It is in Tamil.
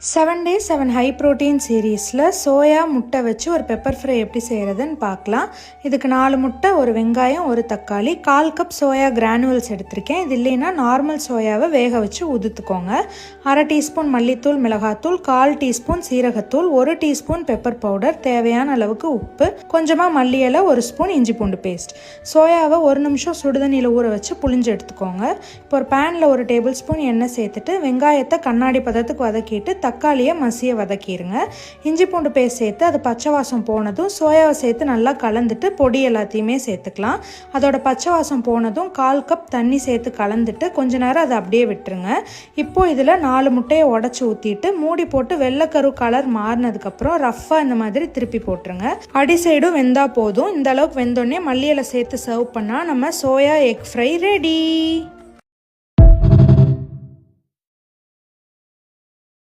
7 days 7 high protein சீரீஸில் சோயா முட்டை வச்சு ஒரு பெப்பர் ஃப்ரை எப்படி செய்கிறதுன்னு பார்க்கலாம். இதுக்கு 4 முட்டை, ஒரு வெங்காயம், ஒரு தக்காளி, 1/4 கப் சோயா கிரானுவல்ஸ் எடுத்திருக்கேன். இது இல்லைன்னா நார்மல் சோயாவை வேக வச்சு உதுத்துக்கோங்க. 1/2 டீஸ்பூன் மல்லித்தூள், மிளகாத்தூள், 1/4 டீஸ்பூன் சீரகத்தூள், 1 டீஸ்பூன் பெப்பர் பவுடர், தேவையான அளவுக்கு உப்பு, கொஞ்சமாக மல்லி இலை, 1 ஸ்பூன் இஞ்சி பூண்டு பேஸ்ட். சோயாவை 1 நிமிஷம் சுடுதண்ணியில் ஊற வச்சு புளிஞ்சு எடுத்துக்கோங்க. இப்போ ஒரு பேனில் 1 டேபிள் ஸ்பூன் எண்ணெய் சேர்த்துட்டு வெங்காயத்தை கண்ணாடி பதத்துக்கு வதக்கிட்டு தக்காளியை மசிய வதக்கிடுங்க. இஞ்சி பூண்டு பேஸ்ட் சேர்த்து அது பச்சை வாசம் போனதும் சோயாவை சேர்த்து நல்லா கலந்துட்டு பொடி எல்லாத்தையுமே சேர்த்துக்கலாம். அதோட பச்சை வாசம் போனதும் 1/4 கப் தண்ணி சேர்த்து கலந்துட்டு கொஞ்ச நேரம் அதை அப்படியே விட்டுருங்க. இப்போது இதில் 4 முட்டையை உடச்சி ஊற்றிட்டு மூடி போட்டு வெள்ளைக்கரு கலர் மாறினதுக்கப்புறம் ரஃப்பாக இந்த மாதிரி திருப்பி போட்டுருங்க. அடி சைடும் வெந்தால் போதும். இந்த அளவுக்கு வெந்தோடனே மல்லி இலை சேர்த்து சர்வ் பண்ணால் நம்ம சோயா எக் ஃப்ரை ரெடி.